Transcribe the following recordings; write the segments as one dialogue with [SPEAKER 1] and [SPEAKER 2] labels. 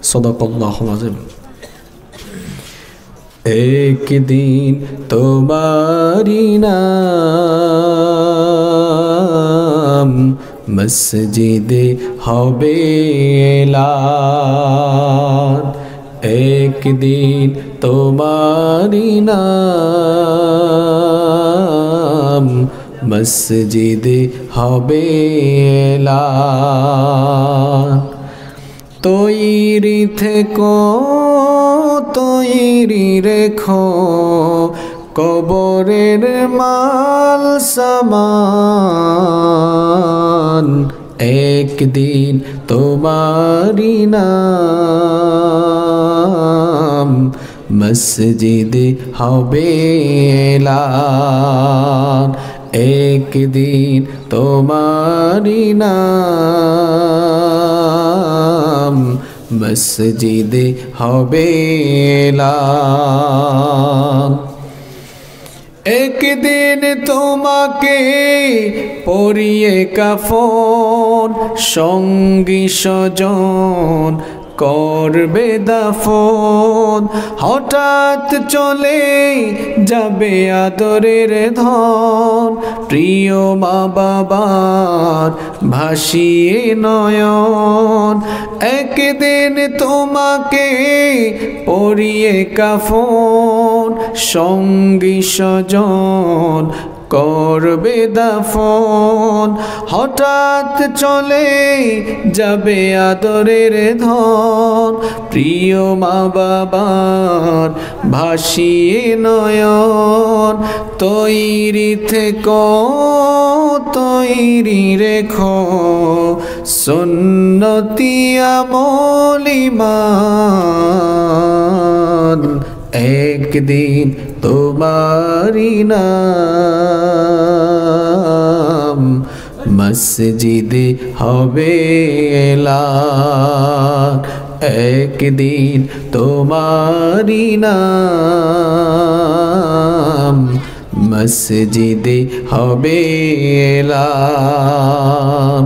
[SPEAKER 1] সদাকাল্লাহুল আযীম। একদিন তোমারি নাম মসজিদে হবে এলান। একদিন তোমারি নাম মসজিদে হবে এলান। তৈরি থেকো তৈরি রেখো কবরের মাল সামান। একদিন তোমারি নাম মসজিদে হবে এলান। একদিন তোমারি নাম মসজিদে হবে এলান। একদিন তোমাকে পরিয়ে কাফন সঙ্গী স্বজন করবে দাফন। হঠাৎ চলে যাবে আদরের ধন, প্রিয় মা বাবার ভাসিয়ে নয়ন। একদিন তোমাকে পরিয়ে কাফন সঙ্গী স্বজন করবে দাফন। হঠাৎ চলে যাবে আদরের ধন, প্রিয় মা বাবার ভাসিয়ে নয়ন। তৈরি থেকো তৈরি রেখো সুন্নতি আমল ঈমান। একদিন তোমারি নাম মসজিদে হবে এলান। একদিন তোমারি নাম মসজিদে হবে এলান।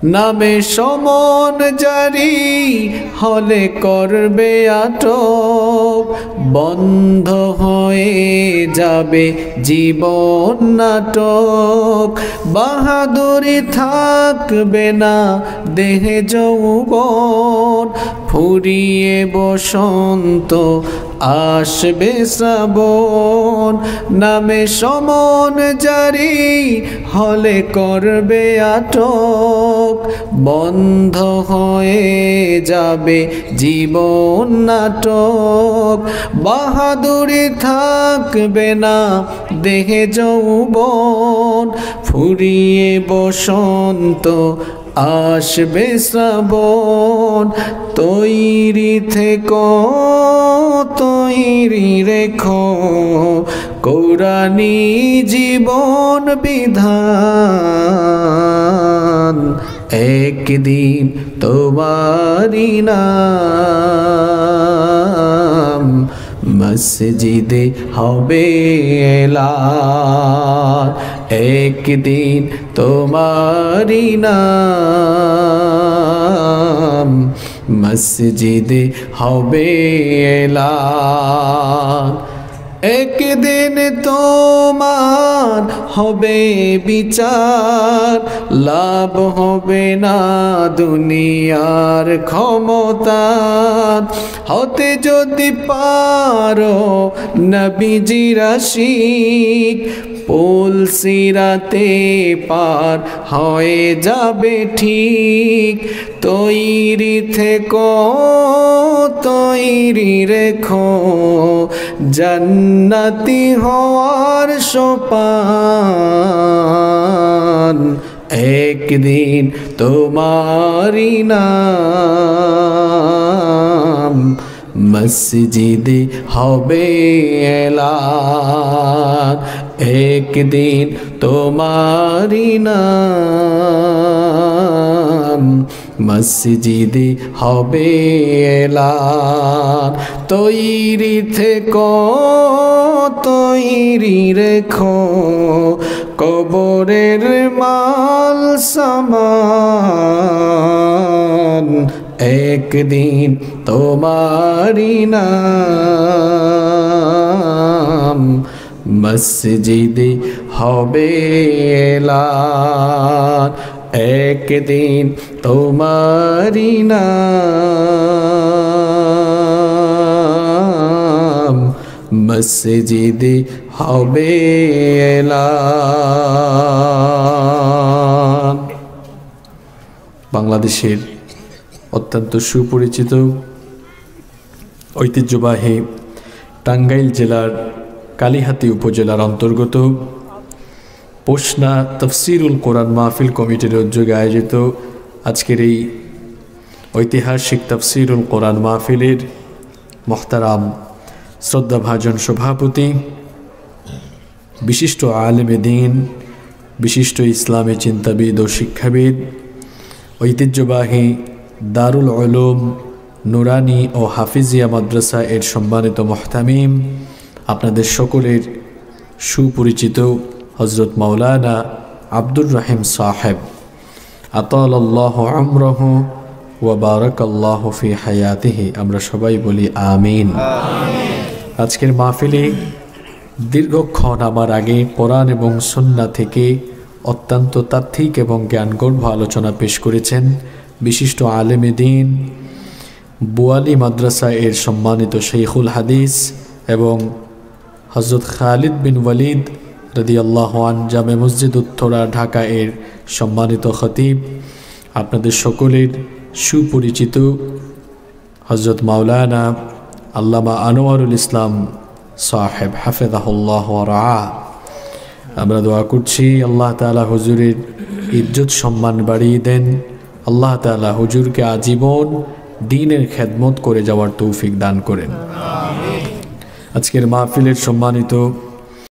[SPEAKER 1] নামে সমন জারি হলে করবে আটক, বন্ধ হয়ে যাবে জীবন নাটক। বাহাদুরি থাকবে না দেহে যৌবন, ফুরিয়ে বসন্ত আসবে শ্রাবণ। নামে সমন জারি হলে করবে আটক, বন্ধ হয়ে যাবে জীবন নাটক। বাহাদুরি থাকবে না দেহে যৌবন, ফুরিয়ে বসন্ত আসবে শ্রাবণ। তৈরি থেকো তৈরি রেখো কোরআনী জীবন বিধান। একদিন তোমারি নাম মসজিদে হবে এলান। একদিন তোমারি নাম মসজিদে হবে এলান। একদিন তোমার হবে বিচার, লাভ হবে না দুনিয়ার ক্ষমতা। হতে যদি পারো নবীজির আশিক, পুল সিরাতে পার হয়ে যাবে ঠিক। তৈরি থেকো তৈরি রেখো জান্নাতি হওয়ার সোপান। একদিন তোমারি নাম মসজিদে হবে এলান। একদিন তোমারি নাম মসজিদে হবে এলান। তৈরি থেকো তৈরি রেখো কবরের মাল সামান একদিন তোমারি নাম মসজিদে হবে এলান একদিন তোমারি নাম মসজিদে হবে এলান। বাংলাদেশের অত্যন্ত সুপরিচিত ঐতিহ্যবাহী টাঙ্গাইল জেলার কালিহাতী উপজেলার অন্তর্গত পোষনা তফসিরুল কোরআন মাহফিল কমিটির উদ্যোগে আয়োজিত আজকের এই ঐতিহাসিক তফসিরুল কোরআন মাহফিলের মোহতারাম শ্রদ্ধাভাজন সভাপতি, বিশিষ্ট আলেমে দ্বীন, বিশিষ্ট ইসলামী চিন্তাবিদ ও শিক্ষাবিদ, ঐতিহ্যবাহী দারুল উলুম নুরানি ও হাফিজিয়া মাদ্রাসা এর সম্মানিত মুহতামিম, আপনাদের সকলের সুপরিচিত হযরত মাওলানা আব্দুর রহিম সাহেব আতালাল্লাহু আমরাহু ওয়া বারাকাল্লাহু ফি হায়াতিহি, আমরা সবাই বলি আমিন। আজকের মাহফিলে দীর্ঘক্ষণ আমার আগে কোরআন এবং সুন্নাহ থেকে অত্যন্ত তাত্ত্বিক এবং জ্ঞানগর্ভ আলোচনা পেশ করেছেন বিশিষ্ট আলেমে দ্বীন, বোয়ালি মাদ্রাসা এর সম্মানিত শেখুল হাদিস এবং হযরত খালিদ বিন ওয়ালিদ রাদিয়াল্লাহু আনহু জামে মসজিদ উত্তরা ঢাকা এর সম্মানিত খতিব, আপনাদের সকলের সুপরিচিত হযরত মাওলানা আল্লামা আনোয়ারুল ইসলাম সাহেব হাফেজাহুল্লাহ ওয়া রাআহ। আমরা দোয়া করছি আল্লাহ তাআলা হুজুরের ইজ্জত সম্মান বাড়িয়ে দেন, আল্লাহ তাআলা হুজুরকে আজীবন দ্বীনের খেদমত করে যাওয়ার তৌফিক দান করেন। আজকের মাহফিলের সম্মানিত